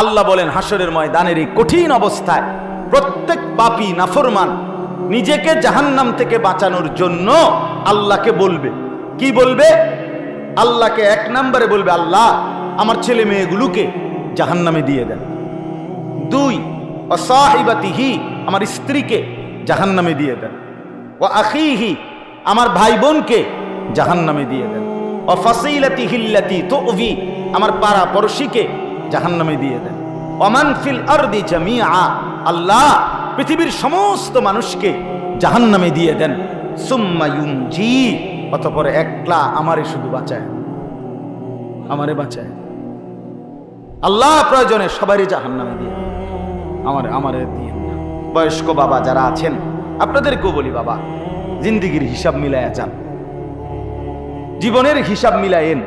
আল্লাহ বলেন হাসরের ময়দানের এই কঠিন অবস্থায় প্রত্যেক পাপী নাফরমান নিজেকে জাহান্নাম থেকে বাঁচানোর জন্য আল্লাহকে বলবে। কি বলবে? আল্লাহকে এক নম্বরে বলবে, আল্লাহ আমার ছেলে মেয়েগুলোকে জাহান্নামে দিয়ে দেন। দুই, অসাহিবাতিহি আমার স্ত্রীকে জাহান্নামে দিয়ে দেন। ও আখিহি আমার ভাই বোনকে জাহান্নামে দিয়ে দেন। ও ফাসিলাতিহিল্লাতি তুযি আমার পাড়া পড়শিকে জাহান্নামে দিয়ে দেন। ওমান ফিল আরদি জামিআ আল্লাহ পৃথিবীর সমস্ত মানুষকে জাহান্নামে দিয়ে দেন। সুম্মা ইউনজি অতঃপর একলা আমারে শুধু বাঁচায়, আমারে বাঁচায়। আল্লাহ প্রয়োজনে সবারই জাহান্নামে দিয়ে দেন, আমারে দিয়ে না। বয়স্ক বাবা যারা আছেন আপনাদেরকেও বলি, বাবা জিন্দিগির হিসাব মিলায়া যান, জীবনের হিসাব মিলায়েন।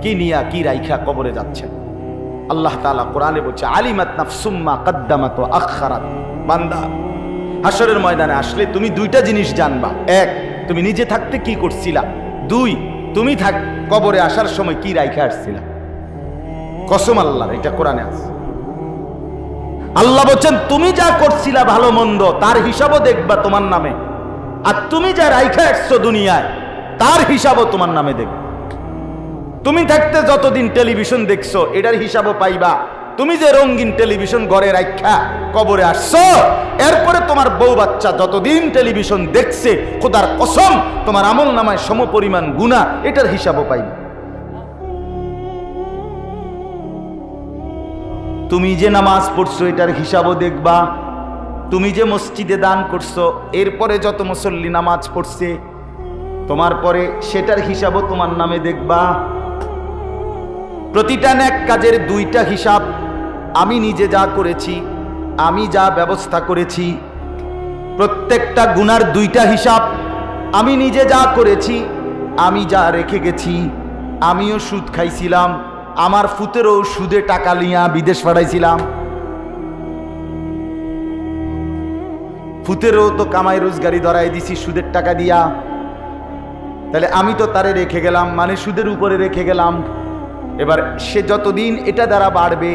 কি নিয়া কি রাইখা কবরে যাচ্ছেন। আল্লাহ তাআলা কোরআনে বলছে, আলিমাত নাফসুম মা কদ্দামাত ওয়া আখখারাত। বান্দা হাসরের ময়দানে আসলে তুমি দুইটা জিনিস জানবা। এক, তুমি নিজে থাকতে কি করছিলা। দুই, তুমি কবরে আসার সময় কি রাইখা আসছিলা। কসম আল্লাহর, এটা কোরআনে আছে। আল্লাহ বলছেন তুমি যা করছিলা ভালো মন্দ তার হিসাবও দেখবা তোমার নামে, আর তুমি যা রাইখা আসছো দুনিয়ায় তার হিসাবও তোমার নামে দেখবে। তুমি থাকতে যতদিন টেলিভিশন দেখছো এটার হিসাবও পাইবা। তুমি যে রঙিন টেলিভিশন ঘরে রাখা কবরে আসছো, এরপরে তোমার বউ বাচ্চা যতদিন টেলিভিশন দেখছে, খোদার কসম তোমার আমল নামায় সমপরিমাণ গুনাহ, এটার হিসাবও পাইবা। তুমি যে নামাজ পড়ছো এটার হিসাবও দেখবা। তুমি যে মসজিদে দান করছো, এরপরে যত মুসল্লি নামাজ পড়ছে তোমার পরে, সেটার হিসাবও তোমার নামে দেখবা। প্রতিটা নেক কাজের দুইটা হিসাব। আমি নিজে যা করেছি, আমি যা ব্যবস্থা করেছি, প্রত্যেকটা গুনার দুইটা হিসাব। আমি নিজে যা করেছি, আমি যা রেখে গেছি। আমিও সুদ খাইছিলাম, আমার ফুতেরও সুদে টাকা নিয়া বিদেশ পাঠাইছিলাম। ফুতেরও তো কামাই রোজগারি ধরাই দিছি সুদের টাকা দিয়া। তাহলে আমি তো তারে রেখে গেলাম, মানে সুদের উপরে রেখে গেলাম। এবার সে যতদিন এটা দ্বারা বাড়বে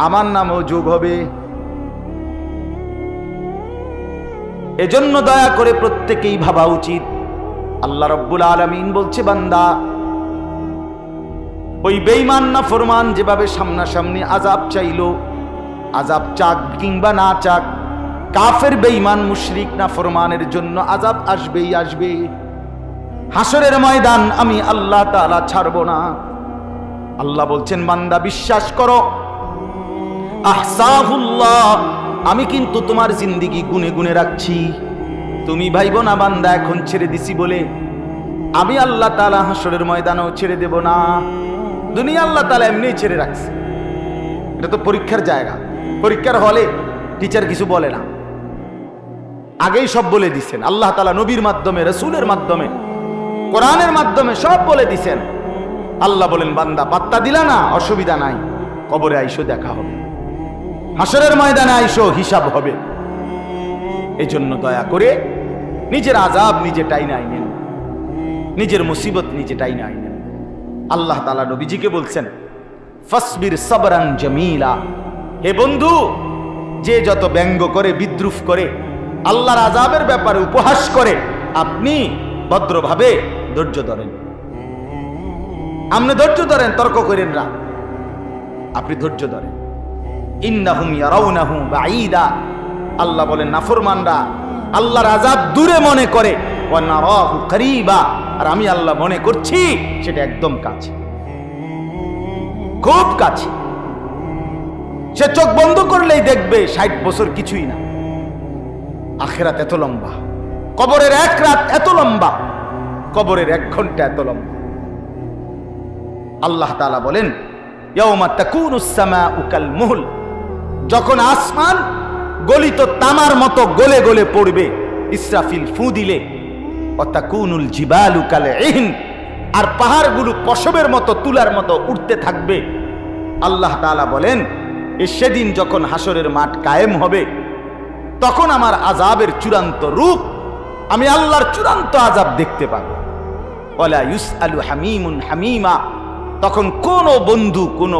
আমার নামও যোগ হবে। এজন্য দয়া করে প্রত্যেকেই ভাবা উচিত। আল্লাহ রাব্বুল আলামিন বলছে, বান্দা ওই বেঈমান না ফরমান যেভাবে সামনাসামনি আযাব চাইলো, আযাব চাক কিংবা না চাক, কাফের বেঈমান মুশরিক না ফরমানের জন্য আযাব আসবেই আসবে। হাসরের ময়দান আমি আল্লাহ তাআলা ছাড়ব না। আল্লাহ বলছেন, বান্দা বিশ্বাস করো, আহসাহুল্লাহ আমি কিন্তু তোমার জিন্দেগি গুনে গুনে রাখছি। তুমি ভাইব না বান্দা এখন ছেড়ে দিছি বলে আমি আল্লাহ তাআলা হাসরের ময়দানেও ছেড়ে দেব না। দুনিয়া আল্লাহ তাআলা এমনি ছেড়ে রাখছে। এটা তো পরীক্ষার জায়গা। পরীক্ষার হলে টিচার কিছু বলে না, আগেই সব বলে দিচ্ছেন। আল্লাহ তাআলা নবীর মাধ্যমে, রাসূলের মাধ্যমে, কোরআনের মাধ্যমে সব বলে দিছেন। আল্লাহ বলেন, বান্দা পাত্তা দিলা না, অসুবিধা নাই, কবরে আইসো দেখা হবে, হাসরের ময়দানে আইসো হিসাব হবে। এই জন্য দয়া করে নিজের আযাব নিজে টাইনে আইনেন, নিজের মুসিবত নিজে টাইনে আইনেন। আল্লাহ তাআলা নবীজিকে বলছেন, ফাসবির সাবরান জামিলা। হে বন্ধু, যে যত ব্যঙ্গ করে, বিদ্রুপ করে, আল্লাহর আযাবের ব্যাপারে উপহাস করে, আপনি ভদ্রভাবে ধৈর্য ধরেন। আপনি ধৈর্য ধরেন, তর্ক করেন না, আপনি ধৈর্য ধরেন। ইন্নাহুম ইয়ারাউনাহু বাঈদা। আল্লাহ বলেন নাফরমানরা আল্লাহর আযাব দূরে মনে করে, ওয়া নারাহু করিবা, আর আমি আল্লাহ মনে করছি সেটা একদম কাছে, খুব কাছে। সে চোখ বন্ধ করলেই দেখবে 60 বছর কিছুই না। আখিরাত এত লম্বা, কবরের এক রাত এত লম্বা, কবরের 1 ঘন্টা এত লম্বা। আল্লাহ তাআলা বলেন, ইয়াউমা তাকুনুস সামাউ কাল মুহল, যখন আসমান গলিত তামার মতো গলে গলে পড়বে, ইসরাফিল ফু দিলে, ওয়া তাকুনুল জিবালু কাল ইহন, আর পাহাড়গুলো পশমের মতো, তুলার মতো উঠতে থাকবে। আল্লাহ তাআলা বলেন, সেদিন যখন হাসরের মাঠ কায়েম হবে, তখন আমার আযাবের চূড়ান্ত রূপ, আমি আল্লাহর চূড়ান্ত আযাব দেখতে পাবো। ওয়ালা ইউসআলু হামিমুন হামিমা, তখন কোন বন্ধু, কোন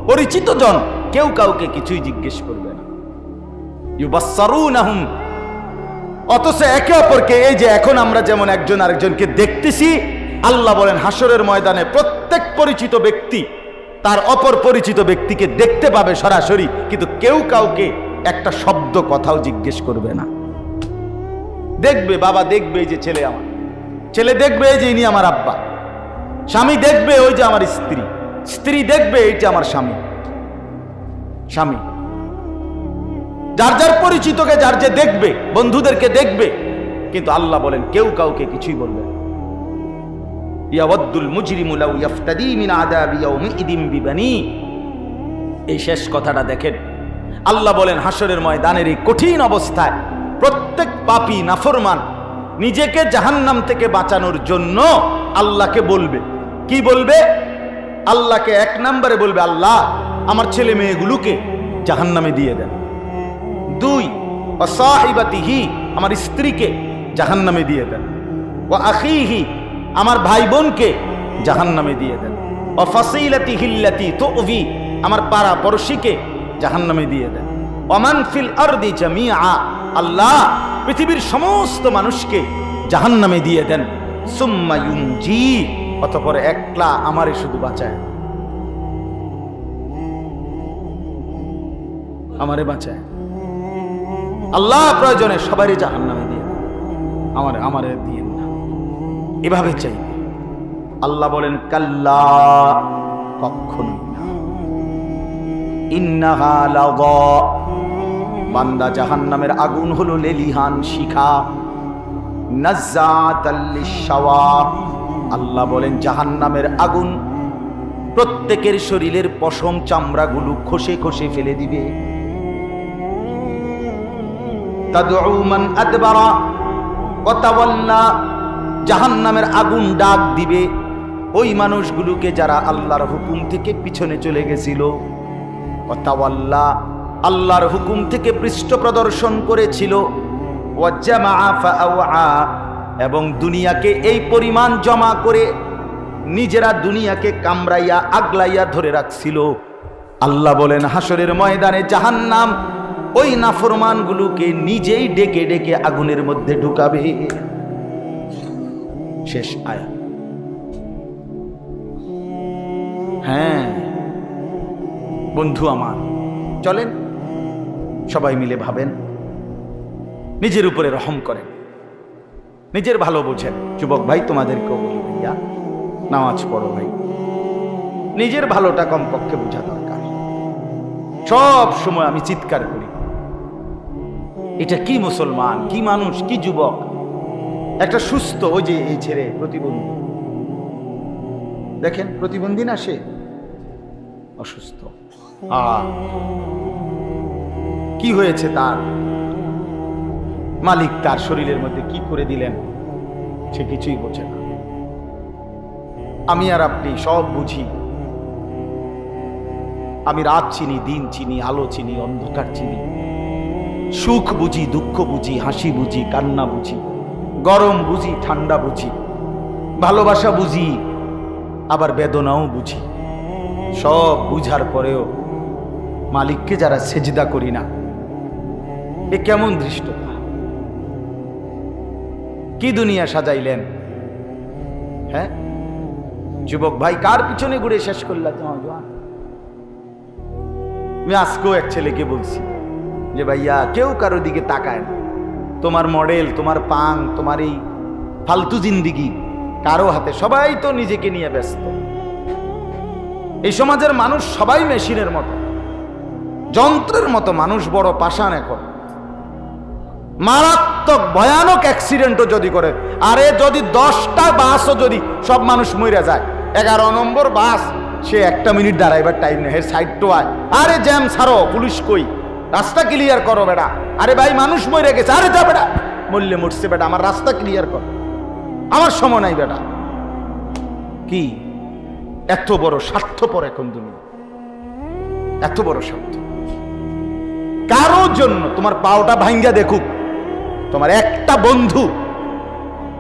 পরিচিত জন কেউ কাউকে কিছুই জিজ্ঞেস করবে না। ইউবাসসারুনাহুম, অথচ একে অপরকে, এই যে এখন আমরা যেমন একজন আরেকজনকে দেখতেছি, আল্লাহ বলেন হাসরের ময়দানে প্রত্যেক পরিচিত ব্যক্তি তার অপর পরিচিত ব্যক্তিকে দেখতে পাবে সরাসরি, কিন্তু কেউ কাউকে একটা শব্দ কথাও জিজ্ঞেস করবে না। দেখবে বাবা, দেখবে এই যে ছেলে আমার, ছেলে দেখবে এই যে ইনি আমার আব্বা, স্বামী দেখবে ওই যে আমার স্ত্রী, স্ত্রী দেখবে এই যে আমার স্বামী, স্বামী যার যার পরিচিতকে যার যে দেখবে, বন্ধুদেরকে দেখবে, কিন্তু আল্লাহ বলেন কেউ কাউকে কিছুই বলবে না। ইয়াওয়াদ্দুল মুজরিমু লাউ ইফতাদি মিন আযাবি ইয়াউমিইদিন বিবানি। এই শেষ কথাটা দেখেন, আল্লাহ বলেন হাসরের ময়দানের এই কঠিন অবস্থায় প্রত্যেক পাপী নাফরমান নিজেকে জাহান্নাম থেকে বাঁচানোর জন্য আল্লাহকে বলবে। কি বলবে? আল্লাহকে এক নম্বরে বলবে, আল্লাহ আমার ছেলে মেয়েগুলোকে জাহান্নামে দিয়ে দেন। দুই, ওয়াসাহিবাতিহি, আমার স্ত্রীকে জাহান্নামে দিয়ে দেন। ওয়া আখিহি, আমার ভাই বোনকে জাহান্নামে দিয়ে দেন। ওয়া ফাসিলাতিহি আল্লাতী তু'যি, আমার পাড়া পড়শিকে জাহান্নামে দিয়ে দেন। ওমান ফিল আরদি জামিআ, আল্লাহ পৃথিবীর সমস্ত মানুষকে জাহান্নামে দিয়ে দেন। সুম্মা ইউনজি, অতঃপর একলা আমারে শুধু বাঁচায়, আমারে বাঁচায়। আল্লাহ প্রয়োজনে সবারই জাহান্নামে দিয়ে দেন, আমারে দিয়ে না, এভাবে চাই। আল্লাহ বলেন কাল্লা, কখনোই না। ইন্নাহা লাযা, বান্দা জাহান্নামের আগুন হলো লেলিহান শিখা। নাজ্জাতাল লিশাওয়া, আল্লাহ বলেন জাহান্নামের আগুন প্রত্যেকের শরীরের পশম চামড়াগুলো খসে খসে ফেলে দিবে। তাদউ মান আদবারা ওয়া তাওয়াল্লা, জাহান্নামের আগুন ডাক দিবে ওই মানুষগুলোকে যারা আল্লাহর হুকুম থেকে পিছনে চলে গেছিল। ওয়া তাওয়াল্লা, আল্লাহর হুকুম থেকে পৃষ্ঠ প্রদর্শন করেছিল। ওয়া জামাআ ফাআওয়া, এবং দুনিয়াকে এই পরিমাণ জমা করে নিজেরা দুনিয়াকে কামড়াইয়া আগলাইয়া ধরে রাখছিল। আল্লাহ বলেন হাসরের ময়দানে জাহান্নাম ওই নাফরমানগুলোকে নিজেই ডেকে ডেকে আগুনের মধ্যে ঢুকাবে। শেষ আয়াত। হ্যাঁ বন্ধু আমার, চলেন সবাই মিলে ভাবেন, নিজের উপরে রহম করেন, নিজের ভালো বোঝেন। যুবক ভাই তোমাদেরকেও বলি, ভাইয়া নামাজ পড়ো ভাই, নিজের ভালোটা কমপক্ষে বোঝা দরকার। সব সময় আমি চিৎকার করি, এটা কি মুসলমান, কি মানুষ, কি যুবক, একটা সুস্থ, ওই যে এই ছেলে প্রতিবন্ধী, দেখেন প্রতিবন্ধী না, সে অসুস্থ। কি হয়েছে তার? মালিক তার শরীরের মধ্যে কি করে দিলেন সে কিছুই বোঝে না। আমি আর আপনি সব বুঝি, আমি রাত চিনি, দিন চিনি, আলো চিনি, অন্ধকার চিনি, সুখ বুঝি, দুঃখ বুঝি, হাসি বুঝি, কান্না বুঝি, গরম বুঝি, ঠান্ডা বুঝি, ভালোবাসা বুঝি, আবার বেদনাও বুঝি। সব বুঝার পরেও মালিককে যারা সেজদা করি না, এ কেমন ধৃষ্টতা! কি দুনিয়া সাজাইলেন! হ্যাঁ যুবক ভাই, কার পিছনে ঘুরে শেষ করলা তোমার জোয়ান? আমি আজকেও এক ছেলেকে বলছি যে ভাইয়া, কেউ কারো দিকে তাকায় না, তোমার মডেল, তোমার পাং, তোমার এই ফালতু জিন্দিগি কারো হাতে, সবাই তো নিজেকে নিয়ে ব্যস্ত। এই সমাজের মানুষ সবাই মেশিনের মতো, যন্ত্রের মতো মানুষ, বড় পাষাণ। এখন মারাত্মক ভয়ানক অ্যাক্সিডেন্টও যদি করে, আরে যদি 10টা বাসও যদি সব মানুষ মরে যায়, 11 নম্বর বাস, সে 1 মিনিট দাঁড়াইবার টাইম নেই, সাইড তো আয়, আরে জ্যাম ছাড়ো, পুলিশ কই, রাস্তা ক্লিয়ার করো বেটা। আরে ভাই মানুষ মরে গেছে, আরে যা বেটা, মরলে মরছে বেটা, আমার রাস্তা ক্লিয়ার কর, আমার সময় নাই বেটা। কি এত বড় স্বার্থপর এখন দুনিয়া, এত বড় স্বার্থ। কারো জন্য তোমার পাওটা ভাঙ্গা দেখুক, তোমার একটা বন্ধু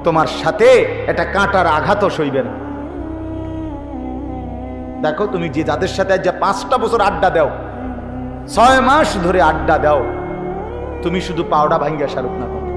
তোমার সাথে একটা কাঁটার আঘাতও সইবে না। দেখো তুমি যে যাদের সাথে আজ 5টা বছর আড্ডা দাও, 6 মাস ধরে আড্ডা দাও, তুমি শুধু পাওড়া ভাঙ্গা শাহরুখ না পাও।